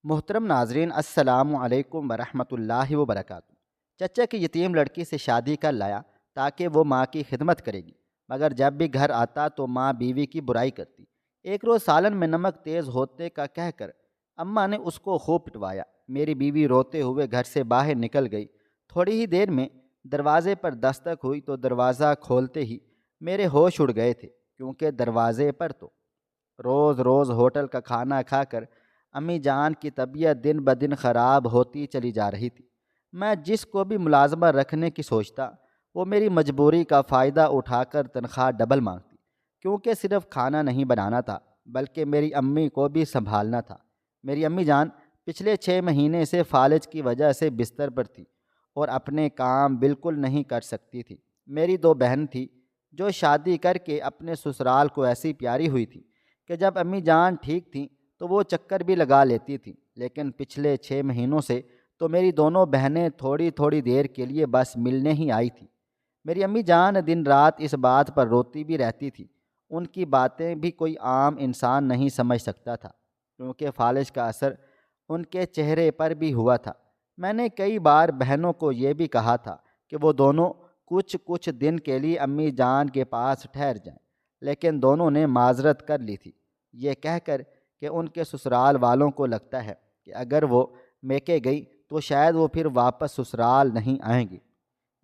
محترم ناظرین، السلام علیکم ورحمۃ اللہ وبرکاتہ۔ چچا کی یتیم لڑکی سے شادی کر لایا تاکہ وہ ماں کی خدمت کرے گی، مگر جب بھی گھر آتا تو ماں بیوی کی برائی کرتی۔ ایک روز سالن میں نمک تیز ہوتے کا کہہ کر اماں نے اس کو خوب پٹوایا۔ میری بیوی روتے ہوئے گھر سے باہر نکل گئی۔ تھوڑی ہی دیر میں دروازے پر دستک ہوئی تو دروازہ کھولتے ہی میرے ہوش اڑ گئے تھے، کیونکہ دروازے پر تو روز روز ہوٹل کا کھانا کھا کر امی جان کی طبیعت دن بدن خراب ہوتی چلی جا رہی تھی۔ میں جس کو بھی ملازمہ رکھنے کی سوچتا، وہ میری مجبوری کا فائدہ اٹھا کر تنخواہ ڈبل مانگتی، کیونکہ صرف کھانا نہیں بنانا تھا بلکہ میری امی کو بھی سنبھالنا تھا۔ میری امی جان پچھلے 6 مہینے سے فالج کی وجہ سے بستر پر تھی اور اپنے کام بالکل نہیں کر سکتی تھی۔ میری 2 بہن تھی جو شادی کر کے اپنے سسرال کو ایسی پیاری ہوئی تھی کہ جب امی جان ٹھیک تھیں تو وہ چکر بھی لگا لیتی تھیں، لیکن پچھلے 6 مہینوں سے تو میری دونوں بہنیں تھوڑی تھوڑی دیر کے لیے بس ملنے ہی آئی تھیں۔ میری امی جان دن رات اس بات پر روتی بھی رہتی تھی۔ ان کی باتیں بھی کوئی عام انسان نہیں سمجھ سکتا تھا، کیونکہ فالج کا اثر ان کے چہرے پر بھی ہوا تھا۔ میں نے کئی بار بہنوں کو یہ بھی کہا تھا کہ وہ دونوں کچھ دن کے لیے امی جان کے پاس ٹھہر جائیں، لیکن دونوں نے معذرت کر لی تھی، یہ کہہ کر کہ ان کے سسرال والوں کو لگتا ہے کہ اگر وہ میکے گئی تو شاید وہ پھر واپس سسرال نہیں آئیں گی۔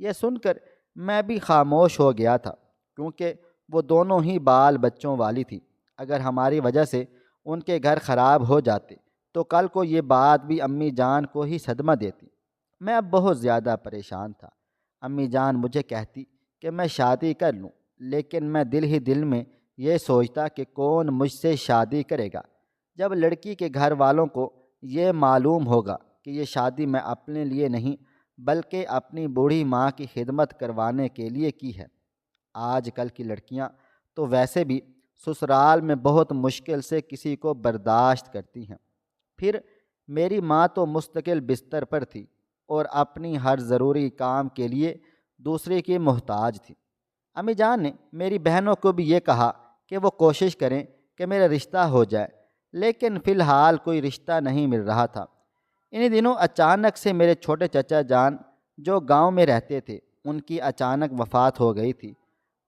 یہ سن کر میں بھی خاموش ہو گیا تھا، کیونکہ وہ دونوں ہی بال بچوں والی تھی۔ اگر ہماری وجہ سے ان کے گھر خراب ہو جاتے تو کل کو یہ بات بھی امی جان کو ہی صدمہ دیتی۔ میں اب بہت زیادہ پریشان تھا۔ امی جان مجھے کہتی کہ میں شادی کر لوں، لیکن میں دل ہی دل میں یہ سوچتا کہ کون مجھ سے شادی کرے گا جب لڑکی کے گھر والوں کو یہ معلوم ہوگا کہ یہ شادی میں اپنے لیے نہیں بلکہ اپنی بوڑھی ماں کی خدمت کروانے کے لیے کی ہے۔ آج کل کی لڑکیاں تو ویسے بھی سسرال میں بہت مشکل سے کسی کو برداشت کرتی ہیں، پھر میری ماں تو مستقل بستر پر تھی اور اپنی ہر ضروری کام کے لیے دوسرے کی محتاج تھی۔ امی جان نے میری بہنوں کو بھی یہ کہا کہ وہ کوشش کریں کہ میرا رشتہ ہو جائے، لیکن فی الحال کوئی رشتہ نہیں مل رہا تھا۔ انہی دنوں اچانک سے میرے چھوٹے چچا جان جو گاؤں میں رہتے تھے، ان کی اچانک وفات ہو گئی تھی۔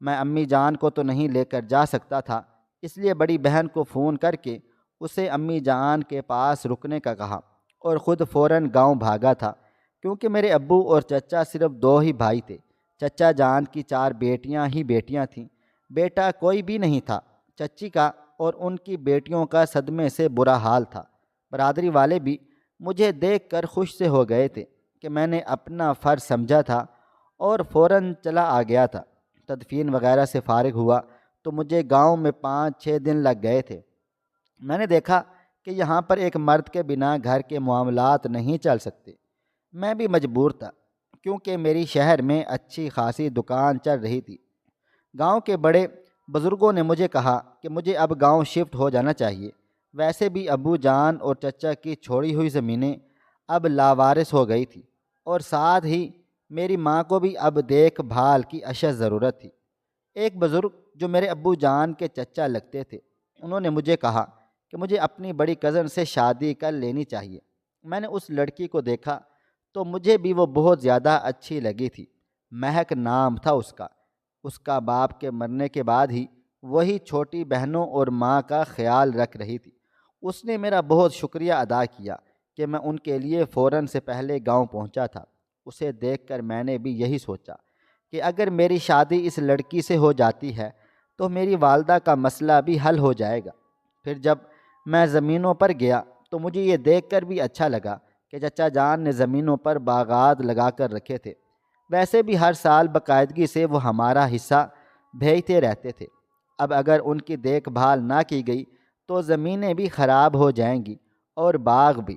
میں امی جان کو تو نہیں لے کر جا سکتا تھا، اس لیے بڑی بہن کو فون کر کے اسے امی جان کے پاس رکنے کا کہا اور خود فوراً گاؤں بھاگا تھا، کیونکہ میرے ابو اور چچا صرف 2 ہی بھائی تھے۔ چچا جان کی 4 بیٹیاں ہی بیٹیاں تھیں، بیٹا کوئی بھی نہیں تھا۔ چچی کا اور ان کی بیٹیوں کا صدمے سے برا حال تھا۔ برادری والے بھی مجھے دیکھ کر خوش سے ہو گئے تھے کہ میں نے اپنا فرض سمجھا تھا اور فوراً چلا آ گیا تھا۔ تدفین وغیرہ سے فارغ ہوا تو مجھے گاؤں میں 5-6 دن لگ گئے تھے۔ میں نے دیکھا کہ یہاں پر ایک مرد کے بنا گھر کے معاملات نہیں چل سکتے۔ میں بھی مجبور تھا، کیونکہ میری شہر میں اچھی خاصی دکان چل رہی تھی۔ گاؤں کے بڑے بزرگوں نے مجھے کہا کہ مجھے اب گاؤں شفٹ ہو جانا چاہیے۔ ویسے بھی ابو جان اور چچا کی چھوڑی ہوئی زمینیں اب لاوارث ہو گئی تھی، اور ساتھ ہی میری ماں کو بھی اب دیکھ بھال کی اشد ضرورت تھی۔ ایک بزرگ جو میرے ابو جان کے چچا لگتے تھے، انہوں نے مجھے کہا کہ مجھے اپنی بڑی کزن سے شادی کر لینی چاہیے۔ میں نے اس لڑکی کو دیکھا تو مجھے بھی وہ بہت زیادہ اچھی لگی تھی۔ مہک نام تھا اس کا۔ اس کا باپ کے مرنے کے بعد ہی وہی چھوٹی بہنوں اور ماں کا خیال رکھ رہی تھی۔ اس نے میرا بہت شکریہ ادا کیا کہ میں ان کے لیے فوراً سے پہلے گاؤں پہنچا تھا۔ اسے دیکھ کر میں نے بھی یہی سوچا کہ اگر میری شادی اس لڑکی سے ہو جاتی ہے تو میری والدہ کا مسئلہ بھی حل ہو جائے گا۔ پھر جب میں زمینوں پر گیا تو مجھے یہ دیکھ کر بھی اچھا لگا کہ چچا جان نے زمینوں پر باغات لگا کر رکھے تھے۔ ویسے بھی ہر سال باقاعدگی سے وہ ہمارا حصہ بھیجتے رہتے تھے۔ اب اگر ان کی دیکھ بھال نہ کی گئی تو زمینیں بھی خراب ہو جائیں گی اور باغ بھی۔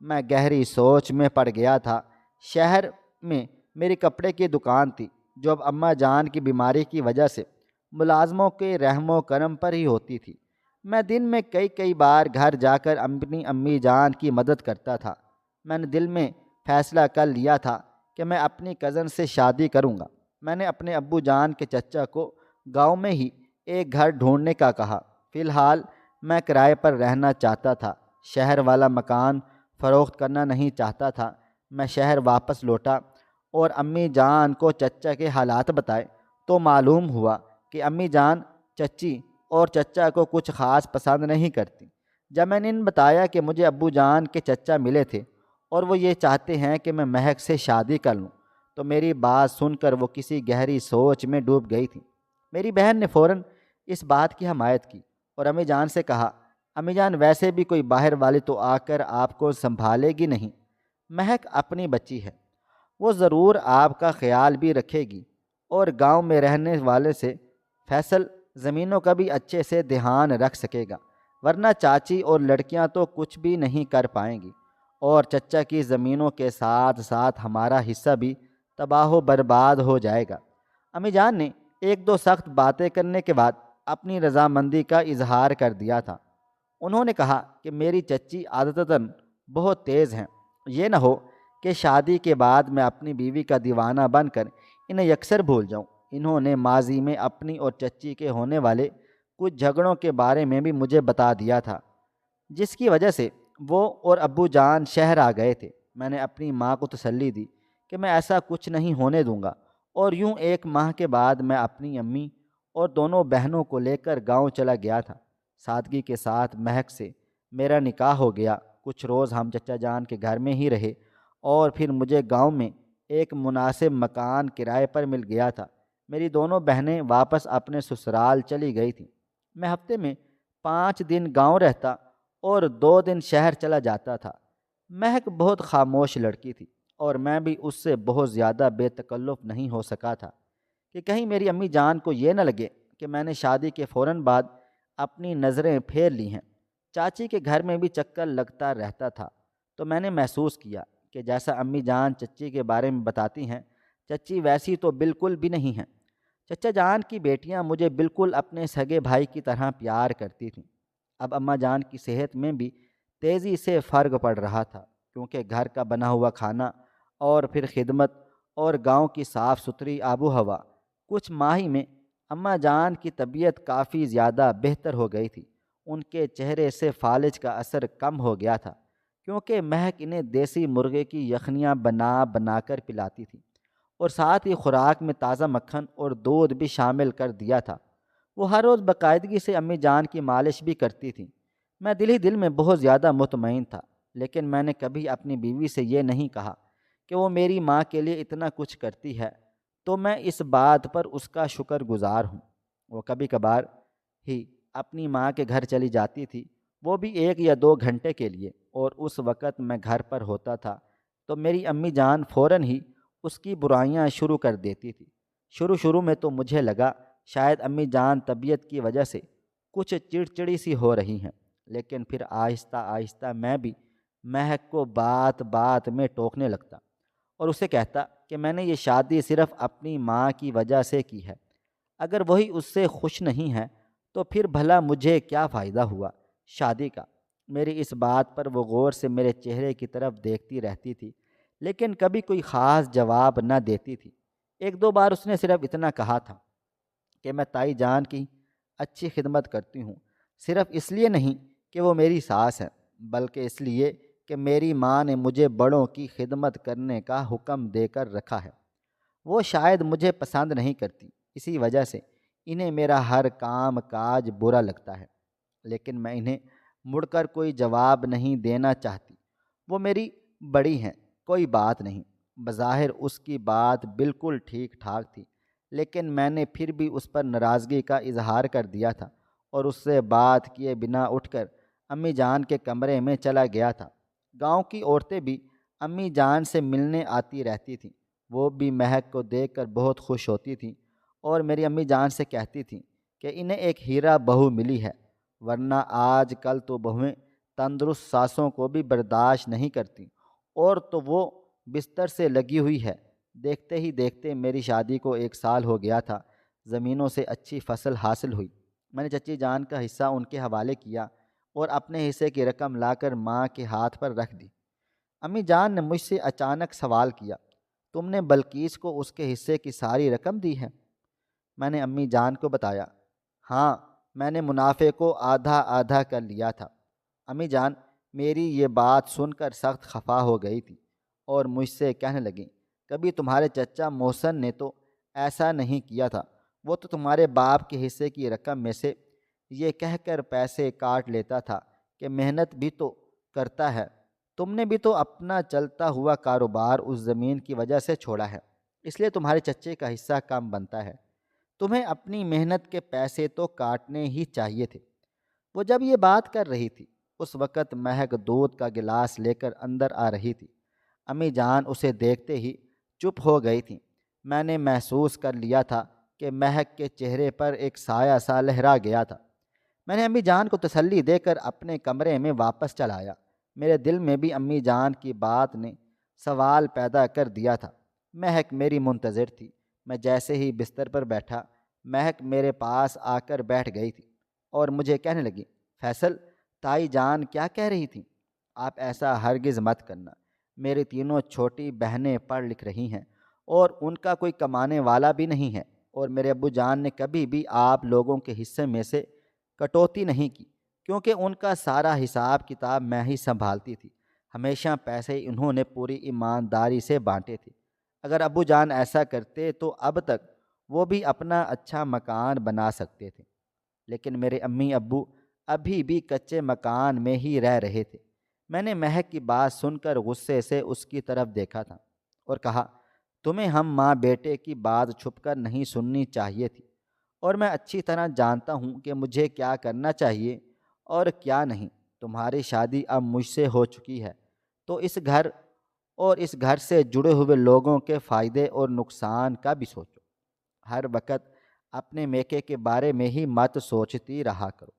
میں گہری سوچ میں پڑ گیا تھا۔ شہر میں میری کپڑے کی دکان تھی، جو اب اماں جان کی بیماری کی وجہ سے ملازموں کے رحم و کرم پر ہی ہوتی تھی۔ میں دن میں کئی بار گھر جا کر اپنی امی جان کی مدد کرتا تھا۔ میں نے دل میں فیصلہ کر لیا تھا کہ میں اپنی کزن سے شادی کروں گا۔ میں نے اپنے ابو جان کے چچا کو گاؤں میں ہی ایک گھر ڈھونڈنے کا کہا۔ فی الحال میں کرائے پر رہنا چاہتا تھا۔ شہر والا مکان فروخت کرنا نہیں چاہتا تھا۔ میں شہر واپس لوٹا اور امی جان کو چچا کے حالات بتائے تو معلوم ہوا کہ امی جان چچی اور چچا کو کچھ خاص پسند نہیں کرتی۔ جب میں نے ان بتایا کہ مجھے ابو جان کے چچا ملے تھے اور وہ یہ چاہتے ہیں کہ میں مہک سے شادی کر لوں، تو میری بات سن کر وہ کسی گہری سوچ میں ڈوب گئی تھی۔ میری بہن نے فوراً اس بات کی حمایت کی اور امی جان سے کہا، امی جان ویسے بھی کوئی باہر والی تو آ کر آپ کو سنبھالے گی نہیں، مہک اپنی بچی ہے، وہ ضرور آپ کا خیال بھی رکھے گی اور گاؤں میں رہنے والے سے فیصل زمینوں کا بھی اچھے سے دھیان رکھ سکے گا، ورنہ چاچی اور لڑکیاں تو کچھ بھی نہیں کر پائیں گی اور چچا کی زمینوں کے ساتھ ساتھ ہمارا حصہ بھی تباہ و برباد ہو جائے گا۔ امی جان نے ایک دو سخت باتیں کرنے کے بعد اپنی رضامندی کا اظہار کر دیا تھا۔ انہوں نے کہا کہ میری چچی عادتاً بہت تیز ہیں، یہ نہ ہو کہ شادی کے بعد میں اپنی بیوی کا دیوانہ بن کر انہیں یکسر بھول جاؤں۔ انہوں نے ماضی میں اپنی اور چچی کے ہونے والے کچھ جھگڑوں کے بارے میں بھی مجھے بتا دیا تھا، جس کی وجہ سے وہ اور ابو جان شہر آ گئے تھے۔ میں نے اپنی ماں کو تسلی دی کہ میں ایسا کچھ نہیں ہونے دوں گا، اور یوں 1 ماہ کے بعد میں اپنی امی اور دونوں بہنوں کو لے کر گاؤں چلا گیا تھا۔ سادگی کے ساتھ مہک سے میرا نکاح ہو گیا۔ کچھ روز ہم چچا جان کے گھر میں ہی رہے اور پھر مجھے گاؤں میں ایک مناسب مکان کرائے پر مل گیا تھا۔ میری دونوں بہنیں واپس اپنے سسرال چلی گئی تھیں۔ میں ہفتے میں 5 دن گاؤں رہتا اور 2 دن شہر چلا جاتا تھا۔ مہک بہت خاموش لڑکی تھی اور میں بھی اس سے بہت زیادہ بے تکلف نہیں ہو سکا تھا کہ کہیں میری امی جان کو یہ نہ لگے کہ میں نے شادی کے فوراً بعد اپنی نظریں پھیر لی ہیں۔ چاچی کے گھر میں بھی چکر لگتا رہتا تھا تو میں نے محسوس کیا کہ جیسا امی جان چچی کے بارے میں بتاتی ہیں، چچی ویسی تو بالکل بھی نہیں ہیں۔ چچا جان کی بیٹیاں مجھے بالکل اپنے سگے بھائی کی طرح پیار کرتی تھیں۔ اب اماں جان کی صحت میں بھی تیزی سے فرق پڑ رہا تھا، کیونکہ گھر کا بنا ہوا کھانا اور پھر خدمت اور گاؤں کی صاف ستھری آب و ہوا، کچھ ماہ ہی میں اماں جان کی طبیعت کافی زیادہ بہتر ہو گئی تھی۔ ان کے چہرے سے فالج کا اثر کم ہو گیا تھا، کیونکہ مہک انہیں دیسی مرغے کی یخنیاں بنا بنا کر پلاتی تھی اور ساتھ ہی خوراک میں تازہ مکھن اور دودھ بھی شامل کر دیا تھا۔ وہ ہر روز باقاعدگی سے امی جان کی مالش بھی کرتی تھیں۔ میں دل ہی دل میں بہت زیادہ مطمئن تھا، لیکن میں نے کبھی اپنی بیوی سے یہ نہیں کہا کہ وہ میری ماں کے لیے اتنا کچھ کرتی ہے، تو میں اس بات پر اس کا شکر گزار ہوں۔ وہ کبھی کبھار ہی اپنی ماں کے گھر چلی جاتی تھی، وہ بھی 1 یا 2 گھنٹے کے لیے، اور اس وقت میں گھر پر ہوتا تھا تو میری امی جان فوراً ہی اس کی برائیاں شروع کر دیتی تھی۔ شروع میں تو مجھے لگا شاید امی جان طبیعت کی وجہ سے کچھ چڑچڑی سی ہو رہی ہیں، لیکن پھر آہستہ آہستہ میں بھی مہک کو بات بات میں ٹوکنے لگتا اور اسے کہتا کہ میں نے یہ شادی صرف اپنی ماں کی وجہ سے کی ہے، اگر وہی اس سے خوش نہیں ہے تو پھر بھلا مجھے کیا فائدہ ہوا شادی کا۔ میری اس بات پر وہ غور سے میرے چہرے کی طرف دیکھتی رہتی تھی، لیکن کبھی کوئی خاص جواب نہ دیتی تھی۔ 1 2 بار اس نے صرف اتنا کہا تھا کہ میں تائی جان کی اچھی خدمت کرتی ہوں، صرف اس لیے نہیں کہ وہ میری ساس ہے، بلکہ اس لیے کہ میری ماں نے مجھے بڑوں کی خدمت کرنے کا حکم دے کر رکھا ہے۔ وہ شاید مجھے پسند نہیں کرتی، اسی وجہ سے انہیں میرا ہر کام کاج برا لگتا ہے، لیکن میں انہیں مڑ کر کوئی جواب نہیں دینا چاہتی۔ وہ میری بڑی ہیں، کوئی بات نہیں۔ بظاہر اس کی بات بالکل ٹھیک ٹھاک تھی، لیکن میں نے پھر بھی اس پر ناراضگی کا اظہار کر دیا تھا اور اس سے بات کیے بنا اٹھ کر امی جان کے کمرے میں چلا گیا تھا۔ گاؤں کی عورتیں بھی امی جان سے ملنے آتی رہتی تھیں، وہ بھی مہک کو دیکھ کر بہت خوش ہوتی تھیں اور میری امی جان سے کہتی تھیں کہ انہیں ایک ہیرا بہو ملی ہے، ورنہ آج کل تو بہویں تندرست ساسوں کو بھی برداشت نہیں کرتی، اور تو وہ بستر سے لگی ہوئی ہے۔ دیکھتے ہی دیکھتے میری شادی کو 1 سال ہو گیا تھا۔ زمینوں سے اچھی فصل حاصل ہوئی۔ میں نے چچی جان کا حصہ ان کے حوالے کیا اور اپنے حصے کی رقم لا کر ماں کے ہاتھ پر رکھ دی۔ امی جان نے مجھ سے اچانک سوال کیا، تم نے بلقیس کو اس کے حصے کی ساری رقم دی ہے؟ میں نے امی جان کو بتایا، ہاں، میں نے منافع کو آدھا آدھا کر لیا تھا۔ امی جان، میری یہ بات سن کر سخت خفا ہو گئی تھی اور مجھ سے کہنے لگیں، کبھی تمہارے چچا محسن نے تو ایسا نہیں کیا تھا، وہ تو تمہارے باپ کے حصے کی رقم میں سے یہ کہہ کر پیسے کاٹ لیتا تھا کہ محنت بھی تو کرتا ہے، تم نے بھی تو اپنا چلتا ہوا کاروبار اس زمین کی وجہ سے چھوڑا ہے، اس لیے تمہارے چچے کا حصہ کم بنتا ہے، تمہیں اپنی محنت کے پیسے تو کاٹنے ہی چاہیے تھے۔ وہ جب یہ بات کر رہی تھی اس وقت مہک دودھ کا گلاس لے کر اندر آ رہی تھی۔ امی جان اسے دیکھتے ہی چپ ہو گئی تھیں۔ میں نے محسوس کر لیا تھا کہ مہک کے چہرے پر ایک سایہ سا لہرا گیا تھا۔ میں نے امی جان کو تسلی دے کر اپنے کمرے میں واپس چلا آیا۔ میرے دل میں بھی امی جان کی بات نے سوال پیدا کر دیا تھا۔ مہک میری منتظر تھی۔ میں جیسے ہی بستر پر بیٹھا، مہک میرے پاس آ کر بیٹھ گئی تھی اور مجھے کہنے لگی، فیصل، تائی جان کیا کہہ رہی تھیں؟ آپ ایسا ہرگز مت کرنا، میری تینوں چھوٹی بہنیں پڑھ لکھ رہی ہیں اور ان کا کوئی کمانے والا بھی نہیں ہے، اور میرے ابو جان نے کبھی بھی آپ لوگوں کے حصے میں سے کٹوتی نہیں کی، کیونکہ ان کا سارا حساب کتاب میں ہی سنبھالتی تھی۔ ہمیشہ پیسے انہوں نے پوری ایمانداری سے بانٹے تھے۔ اگر ابو جان ایسا کرتے تو اب تک وہ بھی اپنا اچھا مکان بنا سکتے تھے، لیکن میرے امی ابو ابھی بھی کچے مکان میں ہی رہ رہے تھے۔ میں نے مہک کی بات سن کر غصے سے اس کی طرف دیکھا تھا اور کہا، تمہیں ہم ماں بیٹے کی بات چھپ کر نہیں سننی چاہیے تھی، اور میں اچھی طرح جانتا ہوں کہ مجھے کیا کرنا چاہیے اور کیا نہیں۔ تمہاری شادی اب مجھ سے ہو چکی ہے، تو اس گھر سے جڑے ہوئے لوگوں کے فائدے اور نقصان کا بھی سوچو۔ ہر وقت اپنے میکے کے بارے میں ہی مت سوچتی رہا کرو۔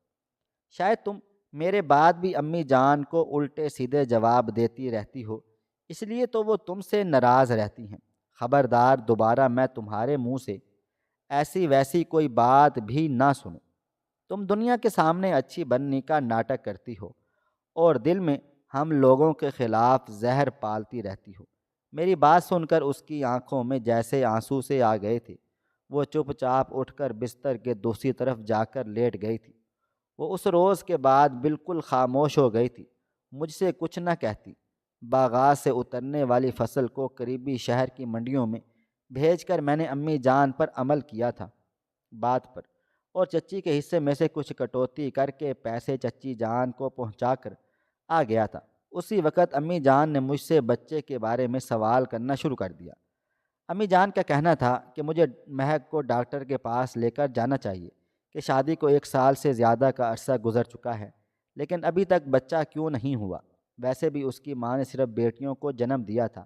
شاید تم میرے بعد بھی امی جان کو الٹے سیدھے جواب دیتی رہتی ہو، اس لیے تو وہ تم سے ناراض رہتی ہیں۔ خبردار، دوبارہ میں تمہارے منہ سے ایسی ویسی کوئی بات بھی نہ سنوں۔ تم دنیا کے سامنے اچھی بننے کا ناٹک کرتی ہو اور دل میں ہم لوگوں کے خلاف زہر پالتی رہتی ہو۔ میری بات سن کر اس کی آنکھوں میں جیسے آنسو سے آ گئے تھے۔ وہ چپ چاپ اٹھ کر بستر کے دوسری طرف جا کر لیٹ گئی تھی۔ وہ اس روز کے بعد بالکل خاموش ہو گئی تھی، مجھ سے کچھ نہ کہتی۔ باغات سے اترنے والی فصل کو قریبی شہر کی منڈیوں میں بھیج کر میں نے امی جان پر عمل کیا تھا بات پر، اور چچی کے حصے میں سے کچھ کٹوتی کر کے پیسے چچی جان کو پہنچا کر آ گیا تھا۔ اسی وقت امی جان نے مجھ سے بچے کے بارے میں سوال کرنا شروع کر دیا۔ امی جان کا کہنا تھا کہ مجھے مہک کو ڈاکٹر کے پاس لے کر جانا چاہیے، کہ شادی کو 1 سال سے زیادہ کا عرصہ گزر چکا ہے لیکن ابھی تک بچہ کیوں نہیں ہوا۔ ویسے بھی اس کی ماں نے صرف بیٹیوں کو جنم دیا تھا،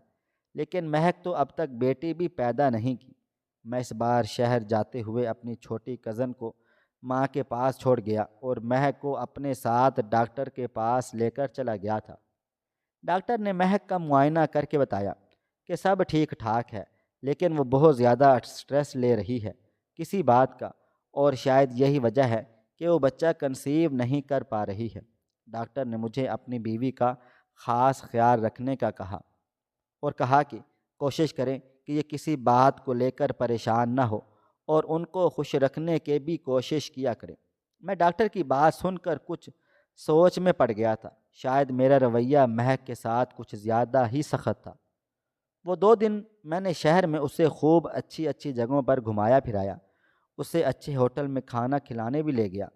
لیکن مہک تو اب تک بیٹی بھی پیدا نہیں کی۔ میں اس بار شہر جاتے ہوئے اپنی چھوٹی کزن کو ماں کے پاس چھوڑ گیا اور مہک کو اپنے ساتھ ڈاکٹر کے پاس لے کر چلا گیا تھا۔ ڈاکٹر نے مہک کا معائنہ کر کے بتایا کہ سب ٹھیک ٹھاک ہے، لیکن وہ بہت زیادہ سٹریس لے رہی ہے کسی بات کا، اور شاید یہی وجہ ہے کہ وہ بچہ کنسیو نہیں کر پا رہی ہے۔ ڈاکٹر نے مجھے اپنی بیوی کا خاص خیال رکھنے کا کہا اور کہا کہ کوشش کریں کہ یہ کسی بات کو لے کر پریشان نہ ہو اور ان کو خوش رکھنے کی بھی کوشش کیا کریں۔ میں ڈاکٹر کی بات سن کر کچھ سوچ میں پڑ گیا تھا۔ شاید میرا رویہ مہک کے ساتھ کچھ زیادہ ہی سخت تھا۔ وہ 2 دن میں نے شہر میں اسے خوب اچھی اچھی جگہوں پر گھمایا پھرایا، اسے اچھے ہوٹل میں کھانا کھلانے بھی لے گیا،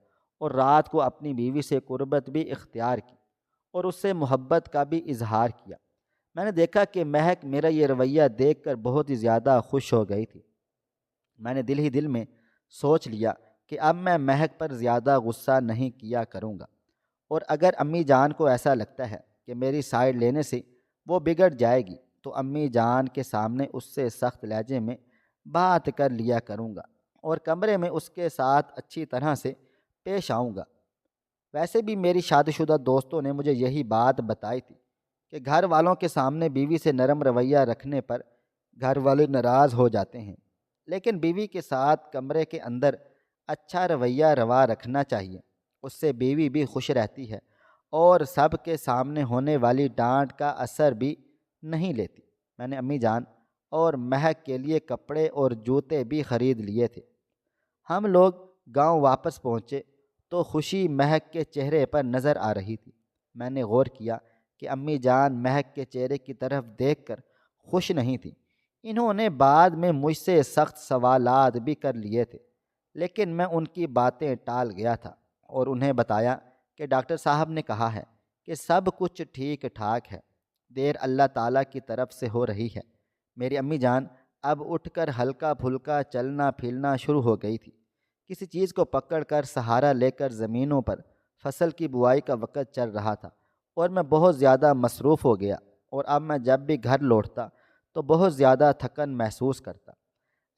اور رات کو اپنی بیوی سے قربت بھی اختیار کی اور اس سے محبت کا بھی اظہار کیا۔ میں نے دیکھا کہ مہک میرا یہ رویہ دیکھ کر بہت ہی زیادہ خوش ہو گئی تھی۔ میں نے دل ہی دل میں سوچ لیا کہ اب میں مہک پر زیادہ غصہ نہیں کیا کروں گا، اور اگر امی جان کو ایسا لگتا ہے کہ میری سائیڈ لینے سے وہ بگڑ جائے گی تو امی جان کے سامنے اس سے سخت لہجے میں بات کر لیا کروں گا اور کمرے میں اس کے ساتھ اچھی طرح سے پیش آؤں گا۔ ویسے بھی میری شادی شدہ دوستوں نے مجھے یہی بات بتائی تھی کہ گھر والوں کے سامنے بیوی سے نرم رویہ رکھنے پر گھر والے ناراض ہو جاتے ہیں، لیکن بیوی کے ساتھ کمرے کے اندر اچھا رویہ روا رکھنا چاہیے۔ اس سے بیوی بھی خوش رہتی ہے اور سب کے سامنے ہونے والی ڈانٹ کا اثر بھی نہیں لیتی۔ میں نے امی جان اور مہک کے لیے کپڑے اور جوتے بھی خرید لیے تھے۔ ہم لوگ گاؤں واپس پہنچے تو خوشی مہک کے چہرے پر نظر آ رہی تھی۔ میں نے غور کیا کہ امی جان مہک کے چہرے کی طرف دیکھ کر خوش نہیں تھی۔ انہوں نے بعد میں مجھ سے سخت سوالات بھی کر لیے تھے، لیکن میں ان کی باتیں ٹال گیا تھا اور انہیں بتایا کہ ڈاکٹر صاحب نے کہا ہے کہ سب کچھ ٹھیک ٹھاک ہے، دیر اللہ تعالیٰ کی طرف سے ہو رہی ہے۔ میری امی جان اب اٹھ کر ہلکا پھلکا چلنا پھرنا شروع ہو گئی تھی۔ کسی چیز کو پکڑ کر سہارا لے کر زمینوں پر فصل کی بوائی کا وقت چل رہا تھا اور میں بہت زیادہ مصروف ہو گیا، اور اب میں جب بھی گھر لوٹتا تو بہت زیادہ تھکن محسوس کرتا۔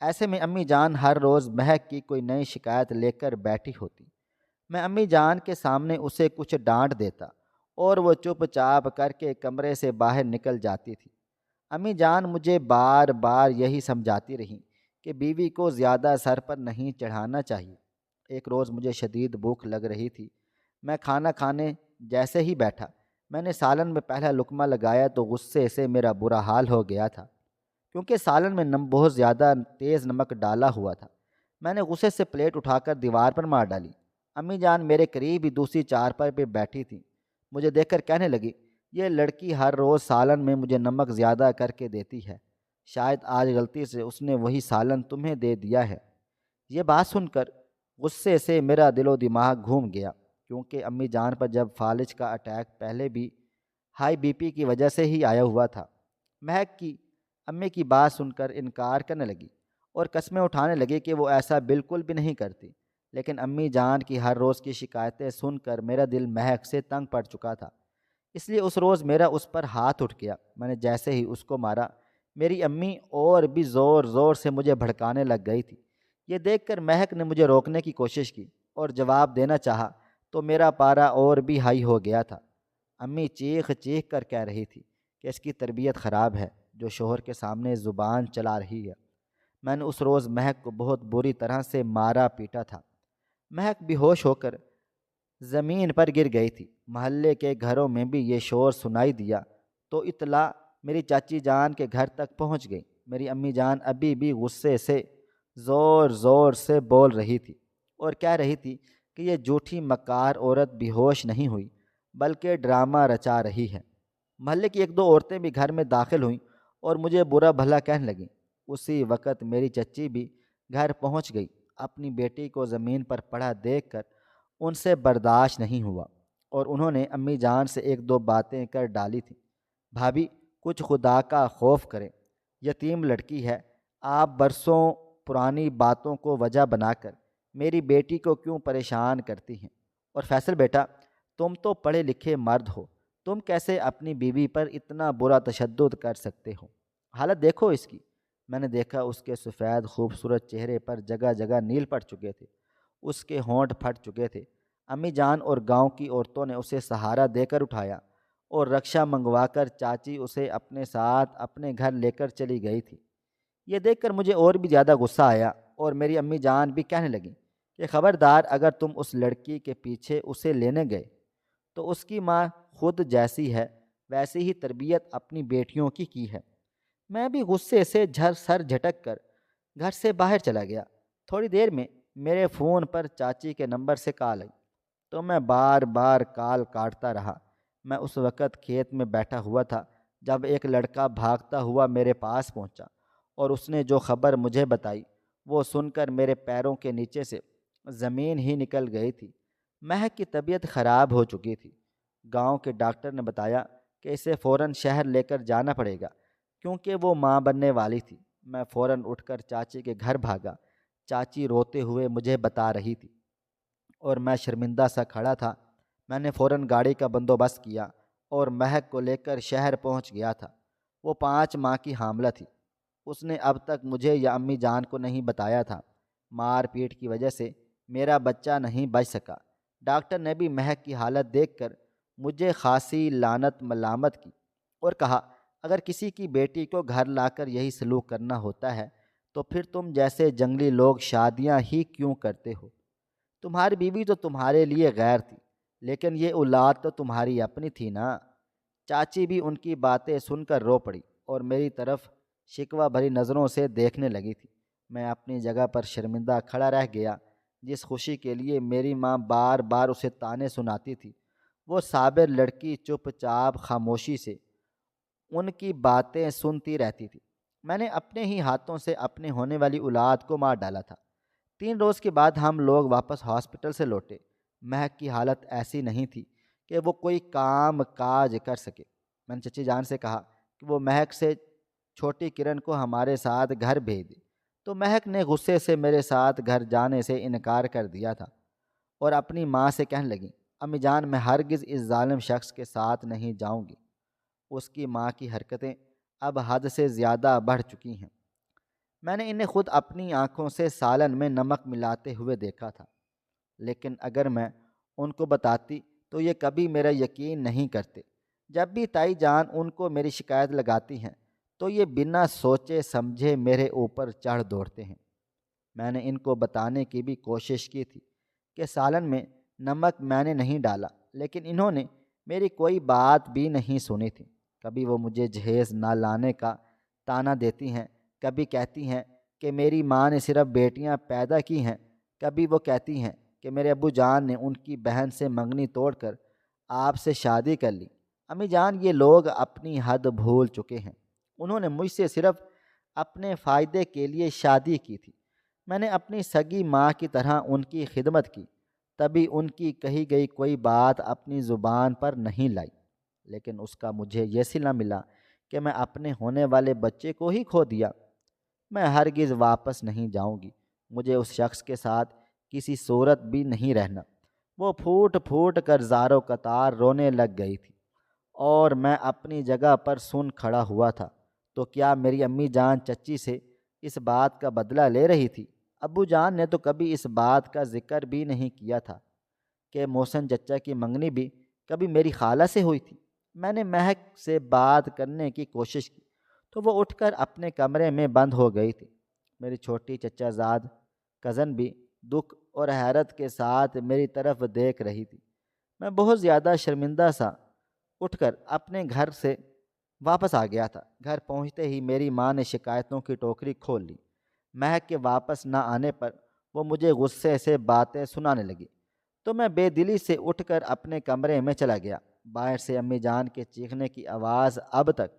ایسے میں امی جان ہر روز مہک کی کوئی نئی شکایت لے کر بیٹھی ہوتی۔ میں امی جان کے سامنے اسے کچھ ڈانٹ دیتا اور وہ چپ چاپ کر کے کمرے سے باہر نکل جاتی تھی۔ امی جان مجھے بار بار یہی سمجھاتی رہیں کہ بیوی کو زیادہ سر پر نہیں چڑھانا چاہیے۔ ایک روز مجھے شدید بھوک لگ رہی تھی۔ میں کھانا کھانے جیسے ہی بیٹھا، میں نے سالن میں پہلا لقمہ لگایا تو غصے سے میرا برا حال ہو گیا تھا، کیونکہ سالن میں بہت زیادہ تیز نمک ڈالا ہوا تھا۔ میں نے غصے سے پلیٹ اٹھا کر دیوار پر مار ڈالی۔ امی جان میرے قریب ہی دوسری چارپائی پہ بیٹھی تھیں۔ مجھے دیکھ کر کہنے لگی، یہ لڑکی ہر روز سالن میں مجھے نمک زیادہ کر کے دیتی ہے، شاید آج غلطی سے اس نے وہی سالن تمہیں دے دیا ہے۔ یہ بات سن کر غصے سے میرا دل و دماغ گھوم گیا، کیونکہ امی جان پر جب فالج کا اٹیک پہلے بھی ہائی بی پی کی وجہ سے ہی آیا ہوا تھا۔ مہک کی امی کی بات سن کر انکار کرنے لگی اور قسمیں اٹھانے لگی کہ وہ ایسا بالکل بھی نہیں کرتی، لیکن امی جان کی ہر روز کی شکایتیں سن کر میرا دل مہک سے تنگ پڑ چکا تھا، اس لیے اس روز میرا اس پر ہاتھ اٹھ گیا۔ میں نے جیسے ہی اس کو مارا، میری امی اور بھی زور زور سے مجھے بھڑکانے لگ گئی تھی۔ یہ دیکھ کر مہک نے مجھے روکنے کی کوشش کی اور جواب دینا چاہا تو میرا پارا اور بھی ہائی ہو گیا تھا۔ امی چیخ چیخ کر کہہ رہی تھی کہ اس کی تربیت خراب ہے، جو شوہر کے سامنے زبان چلا رہی ہے۔ میں نے اس روز مہک کو بہت بری طرح سے مارا پیٹا تھا۔ مہک بے ہوش ہو کر زمین پر گر گئی تھی۔ محلے کے گھروں میں بھی یہ شور سنائی دیا تو اطلاع میری چاچی جان کے گھر تک پہنچ گئی۔ میری امی جان ابھی بھی غصے سے زور زور سے بول رہی تھی اور کہہ رہی تھی کہ یہ جھوٹی مکار عورت بے ہوش نہیں ہوئی بلکہ ڈرامہ رچا رہی ہے۔ محلے کی ایک دو عورتیں بھی گھر میں داخل ہوئیں اور مجھے برا بھلا کہنے لگیں۔ اسی وقت میری چچی بھی گھر پہنچ گئی۔ اپنی بیٹی کو زمین پر پڑا دیکھ کر ان سے برداشت نہیں ہوا اور انہوں نے امی جان سے ایک دو باتیں کر ڈالی تھیں۔ بھابھی، کچھ خدا کا خوف کریں، یتیم لڑکی ہے، آپ برسوں پرانی باتوں کو وجہ بنا کر میری بیٹی کو کیوں پریشان کرتی ہیں؟ اور فیصل بیٹا، تم تو پڑھے لکھے مرد ہو، تم کیسے اپنی بیوی پر اتنا برا تشدد کر سکتے ہو؟ حالت دیکھو اس کی۔ میں نے دیکھا اس کے سفید خوبصورت چہرے پر جگہ جگہ نیل پڑ چکے تھے، اس کے ہونٹ پھٹ چکے تھے۔ امی جان اور گاؤں کی عورتوں نے اسے سہارا دے کر اٹھایا اور رکشا منگوا کر چاچی اسے اپنے ساتھ اپنے گھر لے کر چلی گئی تھی۔ یہ دیکھ کر مجھے اور بھی زیادہ غصہ آیا اور میری امی جان بھی کہنے لگیں کہ خبردار، اگر تم اس لڑکی کے پیچھے اسے لینے گئے تو اس کی ماں خود جیسی ہے ویسی ہی تربیت اپنی بیٹیوں کی ہے۔ میں بھی غصے سے سر جھٹک کر گھر سے باہر چلا گیا۔ تھوڑی دیر میں میرے فون پر چاچی کے نمبر سے کال آئی تو میں بار بار کال کاٹتا رہا۔ میں اس وقت کھیت میں بیٹھا ہوا تھا جب ایک لڑکا بھاگتا ہوا میرے پاس پہنچا اور اس نے جو خبر مجھے بتائی وہ سن کر میرے پیروں کے نیچے سے زمین ہی نکل گئی تھی۔ مہک کی طبیعت خراب ہو چکی تھی۔ گاؤں کے ڈاکٹر نے بتایا کہ اسے فوراً شہر لے کر جانا پڑے گا کیونکہ وہ ماں بننے والی تھی۔ میں فوراً اٹھ کر چاچی کے گھر بھاگا۔ چاچی روتے ہوئے مجھے بتا رہی تھی اور میں شرمندہ سا کھڑا تھا۔ میں نے فوراً گاڑی کا بندوبست کیا اور مہک کو لے کر شہر پہنچ گیا تھا۔ وہ 5 ماہ کی حاملہ تھی۔ اس نے اب تک مجھے یا امی جان کو نہیں بتایا تھا۔ مار پیٹ کی وجہ سے میرا بچہ نہیں بچ سکا۔ ڈاکٹر نے بھی مہک کی حالت دیکھ کر مجھے خاصی لعنت ملامت کی اور کہا، اگر کسی کی بیٹی کو گھر لا کر یہی سلوک کرنا ہوتا ہے تو پھر تم جیسے جنگلی لوگ شادیاں ہی کیوں کرتے ہو؟ تمہاری بیوی تو تمہارے لیے غیر تھی، لیکن یہ اولاد تو تمہاری اپنی تھی نا۔ چاچی بھی ان کی باتیں سن کر رو پڑی اور میری طرف شکوہ بھری نظروں سے دیکھنے لگی تھی۔ میں اپنی جگہ پر شرمندہ کھڑا رہ گیا۔ جس خوشی کے لیے میری ماں بار بار اسے تانے سناتی تھی وہ صابر لڑکی چپ چاپ خاموشی سے ان کی باتیں سنتی رہتی تھی۔ میں نے اپنے ہی ہاتھوں سے اپنے ہونے والی اولاد کو مار ڈالا تھا۔ 3 روز کے بعد ہم لوگ واپس ہاسپٹل سے لوٹے۔ مہک کی حالت ایسی نہیں تھی کہ وہ کوئی کام کاج کر سکے۔ میں نے چچی جان سے کہا کہ وہ مہک سے چھوٹی کرن کو ہمارے ساتھ گھر بھیج دی، تو مہک نے غصے سے میرے ساتھ گھر جانے سے انکار کر دیا تھا اور اپنی ماں سے کہنے لگی، امی جان میں ہرگز اس ظالم شخص کے ساتھ نہیں جاؤں گی۔ اس کی ماں کی حرکتیں اب حد سے زیادہ بڑھ چکی ہیں۔ میں نے انہیں خود اپنی آنکھوں سے سالن میں نمک ملاتے ہوئے دیکھا تھا، لیکن اگر میں ان کو بتاتی تو یہ کبھی میرا یقین نہیں کرتے۔ جب بھی تائی جان ان کو میری شکایت لگاتی ہیں تو یہ بنا سوچے سمجھے میرے اوپر چڑھ دوڑتے ہیں۔ میں نے ان کو بتانے کی بھی کوشش کی تھی کہ سالن میں نمک میں نے نہیں ڈالا، لیکن انہوں نے میری کوئی بات بھی نہیں سنی تھی۔ کبھی وہ مجھے جہیز نہ لانے کا طعنہ دیتی ہیں، کبھی کہتی ہیں کہ میری ماں نے صرف بیٹیاں پیدا کی ہیں، کبھی وہ کہتی ہیں کہ میرے ابو جان نے ان کی بہن سے منگنی توڑ کر آپ سے شادی کر لی۔ امی جان یہ لوگ اپنی حد بھول چکے ہیں۔ انہوں نے مجھ سے صرف اپنے فائدے کے لیے شادی کی تھی۔ میں نے اپنی سگی ماں کی طرح ان کی خدمت کی، تبھی ان کی کہی گئی کوئی بات اپنی زبان پر نہیں لائی، لیکن اس کا مجھے یہ صلہ ملا کہ میں اپنے ہونے والے بچے کو ہی کھو دیا۔ میں ہرگز واپس نہیں جاؤں گی۔ مجھے اس شخص کے ساتھ کسی صورت بھی نہیں رہنا۔ وہ پھوٹ پھوٹ کر زاروں قطار رونے لگ گئی تھی اور میں اپنی جگہ پر سن کھڑا ہوا تھا۔ تو کیا میری امی جان چچی سے اس بات کا بدلہ لے رہی تھی؟ ابو جان نے تو کبھی اس بات کا ذکر بھی نہیں کیا تھا کہ محسن چچا کی منگنی بھی کبھی میری خالہ سے ہوئی تھی۔ میں نے مہک سے بات کرنے کی کوشش کی تو وہ اٹھ کر اپنے کمرے میں بند ہو گئی تھی۔ میری چھوٹی چچا زاد کزن بھی دکھ اور حیرت کے ساتھ میری طرف دیکھ رہی تھی۔ میں بہت زیادہ شرمندہ سا اٹھ کر اپنے گھر سے واپس آ گیا تھا۔ گھر پہنچتے ہی میری ماں نے شکایتوں کی ٹوکری کھول لی۔ مہک کے واپس نہ آنے پر وہ مجھے غصے سے باتیں سنانے لگی، تو میں بے دلی سے اٹھ کر اپنے کمرے میں چلا گیا۔ باہر سے امی جان کے چیخنے کی آواز اب تک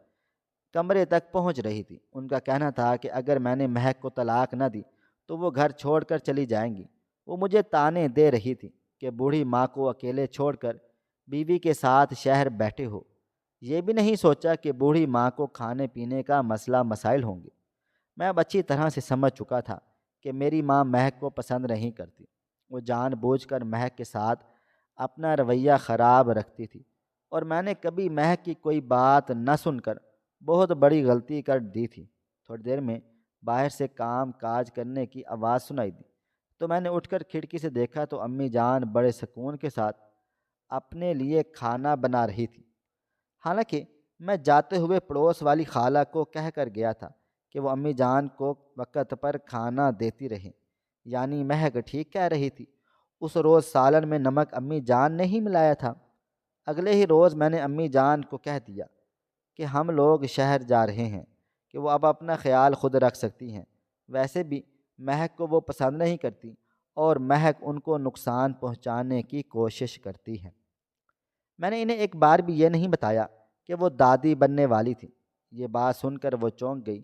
کمرے تک پہنچ رہی تھی۔ ان کا کہنا تھا کہ اگر میں نے مہک کو طلاق نہ دی تو وہ گھر چھوڑ کر چلی جائیں گی۔ وہ مجھے طعنے دے رہی تھی کہ بوڑھی ماں کو اکیلے چھوڑ کر بیوی کے ساتھ شہر بیٹھے ہو۔ یہ بھی نہیں سوچا کہ بوڑھی ماں کو کھانے پینے کا مسئلہ مسائل ہوں گے۔ میں اب اچھی طرح سے سمجھ چکا تھا کہ میری ماں مہک کو پسند نہیں کرتی۔ وہ جان بوجھ کر مہک کے ساتھ اپنا رویہ خراب رکھتی تھی، اور میں نے کبھی مہک کی کوئی بات نہ سن کر بہت بڑی غلطی کر دی تھی۔ تھوڑی دیر میں باہر سے کام کاج کرنے کی آواز سنائی دی، تو میں نے اٹھ کر کھڑکی سے دیکھا تو امی جان بڑے سکون کے ساتھ اپنے لیے کھانا بنا رہی تھی۔ حالانکہ میں جاتے ہوئے پڑوس والی خالہ کو کہہ کر گیا تھا کہ وہ امی جان کو وقت پر کھانا دیتی رہیں، یعنی مہک ٹھیک کہہ رہی تھی۔ اس روز سالن میں نمک امی جان نے ہی ملایا تھا۔ اگلے ہی روز میں نے امی جان کو کہہ دیا کہ ہم لوگ شہر جا رہے ہیں، کہ وہ اب اپنا خیال خود رکھ سکتی ہیں۔ ویسے بھی مہک کو وہ پسند نہیں کرتی اور مہک ان کو نقصان پہنچانے کی کوشش کرتی ہے۔ میں نے انہیں ایک بار بھی یہ نہیں بتایا کہ وہ دادی بننے والی تھی۔ یہ بات سن کر وہ چونک گئی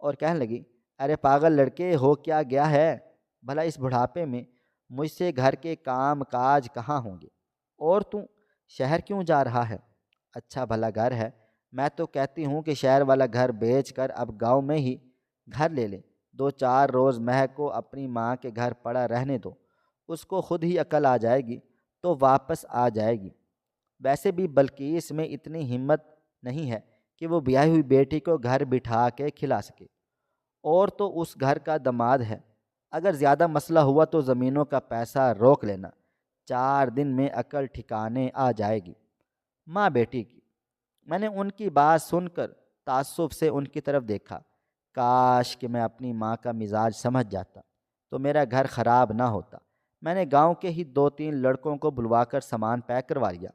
اور کہنے لگی، ارے پاگل لڑکے، ہو کیا گیا ہے؟ بھلا اس بڑھاپے میں مجھ سے گھر کے کام کاج کہاں ہوں گے؟ اور تو شہر کیوں جا رہا ہے؟ اچھا بھلا گھر ہے، میں تو کہتی ہوں کہ شہر والا گھر بیچ کر اب گاؤں میں ہی گھر لے لیں۔ 2-4 روز مہک کو اپنی ماں کے گھر پڑا رہنے دو، اس کو خود ہی عقل آ جائے گی تو واپس آ جائے گی۔ ویسے بھی بلقیس میں اتنی ہمت نہیں ہے کہ وہ بیاہی ہوئی بیٹی کو گھر بٹھا کے کھلا سکے، اور تو اس گھر کا داماد ہے۔ اگر زیادہ مسئلہ ہوا تو زمینوں کا پیسہ روک لینا، 4 دن میں عقل ٹھکانے آ جائے گی۔ ماں بیٹی کی میں نے ان کی بات سن کر تعصب سے ان کی طرف دیکھا۔ کاش کہ میں اپنی ماں کا مزاج سمجھ جاتا تو میرا گھر خراب نہ ہوتا۔ میں نے گاؤں کے ہی 2-3 لڑکوں کو بلوا کر سامان پیک کروا لیا۔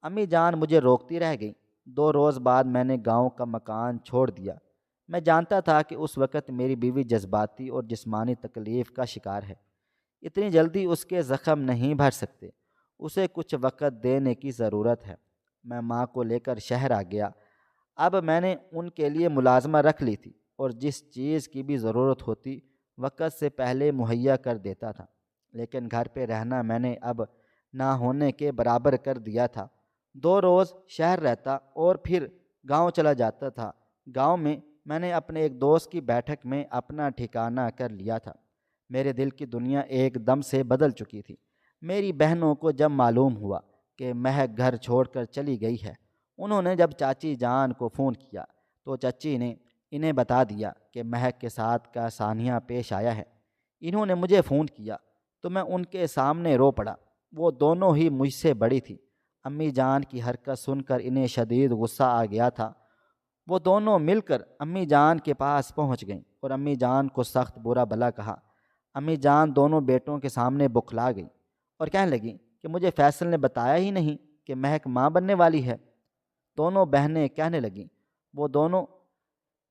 امی جان مجھے روکتی رہ گئی۔ 2 روز بعد میں نے گاؤں کا مکان چھوڑ دیا۔ میں جانتا تھا کہ اس وقت میری بیوی جذباتی اور جسمانی تکلیف کا شکار ہے۔ اتنی جلدی اس کے زخم نہیں بھر سکتے۔ اسے کچھ وقت دینے کی ضرورت ہے۔ میں ماں کو لے کر شہر آ گیا۔ اب میں نے ان کے لیے ملازمہ رکھ لی تھی اور جس چیز کی بھی ضرورت ہوتی وقت سے پہلے مہیا کر دیتا تھا، لیکن گھر پہ رہنا میں نے اب نہ ہونے کے برابر کر دیا تھا۔ 2 روز شہر رہتا اور پھر گاؤں چلا جاتا تھا۔ گاؤں میں نے اپنے ایک دوست کی بیٹھک میں اپنا ٹھکانہ کر لیا تھا۔ میرے دل کی دنیا ایک دم سے بدل چکی تھی۔ میری بہنوں کو جب معلوم ہوا کہ مہک گھر چھوڑ کر چلی گئی ہے، انہوں نے جب چاچی جان کو فون کیا تو چچی نے انہیں بتا دیا کہ مہک کے ساتھ کا سانحہ پیش آیا ہے۔ انہوں نے مجھے فون کیا تو میں ان کے سامنے رو پڑا۔ وہ دونوں ہی مجھ سے بڑی تھی۔ امی جان کی حرکت سن کر انہیں شدید غصہ آ گیا تھا۔ وہ دونوں مل کر امی جان کے پاس پہنچ گئیں اور امی جان کو سخت برا بھلا کہا۔ امی جان دونوں بیٹوں کے سامنے بکھلا گئی اور کہنے لگیں کہ مجھے فیصل نے بتایا ہی نہیں کہ مہک ماں بننے والی ہے۔ دونوں بہنیں کہنے لگیں وہ دونوں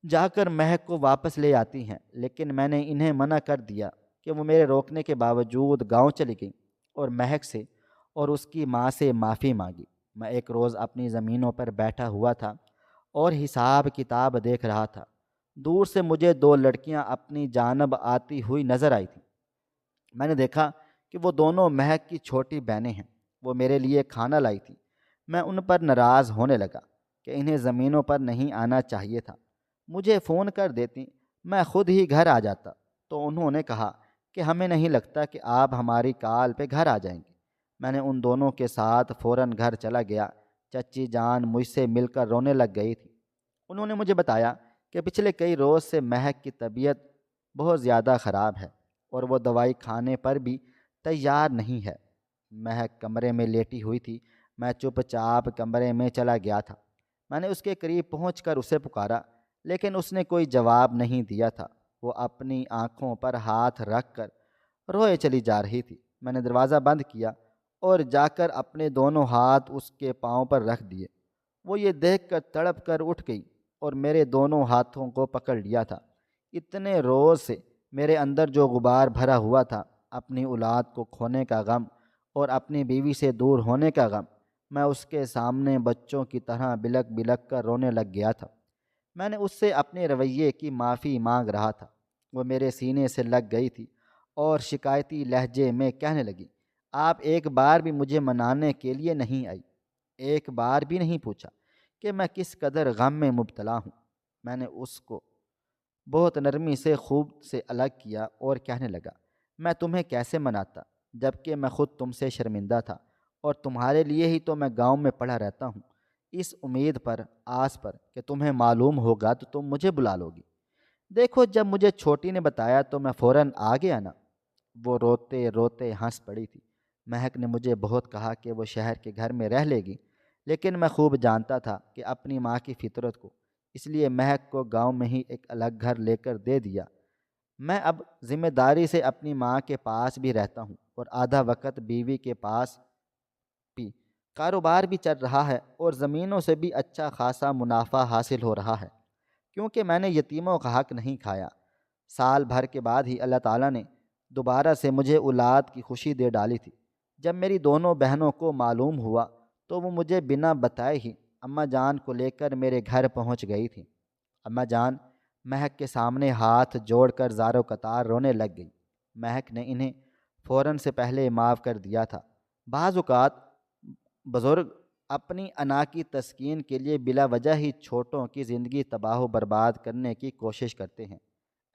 جا کر مہک کو واپس لے آتی ہیں، لیکن میں نے انہیں منع کر دیا کہ وہ میرے روکنے کے باوجود گاؤں چلی گئیں اور مہک سے اور اس کی ماں سے معافی مانگی۔ میں ایک روز اپنی زمینوں پر بیٹھا ہوا تھا اور حساب کتاب دیکھ رہا تھا۔ دور سے مجھے 2 لڑکیاں اپنی جانب آتی ہوئی نظر آئی تھیں۔ میں نے دیکھا کہ وہ دونوں مہک کی چھوٹی بہنیں ہیں۔ وہ میرے لیے کھانا لائی تھی۔ میں ان پر ناراض ہونے لگا کہ انہیں زمینوں پر نہیں آنا چاہیے تھا، مجھے فون کر دیتی، میں خود ہی گھر آ جاتا۔ تو انہوں نے کہا کہ ہمیں نہیں لگتا کہ آپ ہماری کال پہ گھر آ جائیں گے۔ میں نے ان دونوں کے ساتھ فوراً گھر چلا گیا۔ چچی جان مجھ سے مل کر رونے لگ گئی تھی۔ انہوں نے مجھے بتایا کہ پچھلے کئی روز سے مہک کی طبیعت بہت زیادہ خراب ہے اور وہ دوائی کھانے پر بھی تیار نہیں ہے۔ مہک کمرے میں لیٹی ہوئی تھی۔ میں چپ چاپ کمرے میں چلا گیا تھا۔ میں نے اس کے قریب پہنچ کر اسے پکارا، لیکن اس نے کوئی جواب نہیں دیا تھا۔ وہ اپنی آنکھوں پر ہاتھ رکھ کر روئے چلی جا رہی تھی۔ میں نے دروازہ بند کیا اور جا کر اپنے دونوں ہاتھ اس کے پاؤں پر رکھ دیے۔ وہ یہ دیکھ کر تڑپ کر اٹھ گئی اور میرے دونوں ہاتھوں کو پکڑ لیا تھا۔ اتنے روز سے میرے اندر جو غبار بھرا ہوا تھا، اپنی اولاد کو کھونے کا غم اور اپنی بیوی سے دور ہونے کا غم، میں اس کے سامنے بچوں کی طرح بلک بلک کر رونے لگ گیا تھا۔ میں نے اس سے اپنے رویے کی معافی مانگ رہا تھا۔ وہ میرے سینے سے لگ گئی تھی اور شکایتی لہجے میں کہنے لگی، آپ ایک بار بھی مجھے منانے کے لیے نہیں آئی، ایک بار بھی نہیں پوچھا کہ میں کس قدر غم میں مبتلا ہوں۔ میں نے اس کو بہت نرمی سے خوب سے الگ کیا اور کہنے لگا، میں تمہیں کیسے مناتا جب کہ میں خود تم سے شرمندہ تھا اور تمہارے لیے ہی تو میں گاؤں میں پڑا رہتا ہوں، اس امید پر آس پر کہ تمہیں معلوم ہوگا تو تم مجھے بلا لو گی۔ دیکھو جب مجھے چھوٹی نے بتایا تو میں فوراً آ گیا نا۔ وہ روتے روتے ہنس پڑی تھی۔ مہک نے مجھے بہت کہا کہ وہ شہر کے گھر میں رہ لے گی، لیکن میں خوب جانتا تھا کہ اپنی ماں کی فطرت کو، اس لیے مہک کو گاؤں میں ہی ایک الگ گھر لے کر دے دیا۔ میں اب ذمہ داری سے اپنی ماں کے پاس بھی رہتا ہوں اور آدھا وقت بیوی کے پاس بھی۔ کاروبار بھی چل رہا ہے اور زمینوں سے بھی اچھا خاصا منافع حاصل ہو رہا ہے، کیونکہ میں نے یتیموں کا حق نہیں کھایا۔ سال بھر کے بعد ہی اللہ تعالیٰ نے دوبارہ سے مجھے اولاد کی خوشی دے ڈالی تھی۔ جب میری دونوں بہنوں کو معلوم ہوا تو وہ مجھے بنا بتائے ہی اماں جان کو لے کر میرے گھر پہنچ گئی تھیں۔ اماں جان مہک کے سامنے ہاتھ جوڑ کر زار و قطار رونے لگ گئی۔ مہک نے انہیں فوراً سے پہلے معاف کر دیا تھا۔ بعض اوقات بزرگ اپنی انا کی تسکین کے لیے بلا وجہ ہی چھوٹوں کی زندگی تباہ و برباد کرنے کی کوشش کرتے ہیں۔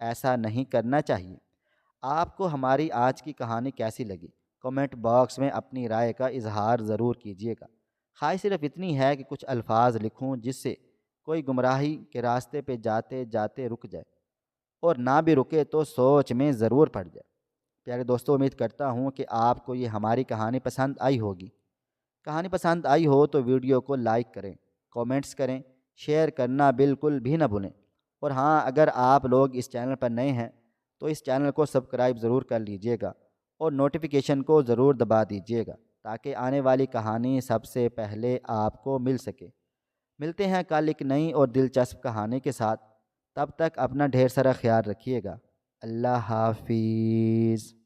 ایسا نہیں کرنا چاہیے۔ آپ کو ہماری آج کی کہانی کیسی لگی؟ کمنٹ باکس میں اپنی رائے کا اظہار ضرور کیجیے گا۔ خواہش صرف اتنی ہے کہ کچھ الفاظ لکھوں جس سے کوئی گمراہی کے راستے پہ جاتے جاتے رک جائے، اور نہ بھی رکے تو سوچ میں ضرور پڑ جائے۔ پیارے دوستوں، امید کرتا ہوں کہ آپ کو یہ ہماری کہانی پسند آئی ہوگی۔ کہانی پسند آئی ہو تو ویڈیو کو لائک کریں، کومنٹس کریں، شیئر کرنا بالکل بھی نہ بھولیں۔ اور ہاں، اگر آپ لوگ اس چینل پر نئے ہیں تو اس چینل کو سبسکرائب ضرور کر لیجئے گا اور نوٹیفیکیشن کو ضرور دبا دیجئے گا تاکہ آنے والی کہانی سب سے پہلے آپ کو مل سکے۔ ملتے ہیں کل ایک نئی اور دلچسپ کہانی کے ساتھ۔ تب تک اپنا ڈھیر سارا خیال رکھیے گا۔ اللہ حافظ۔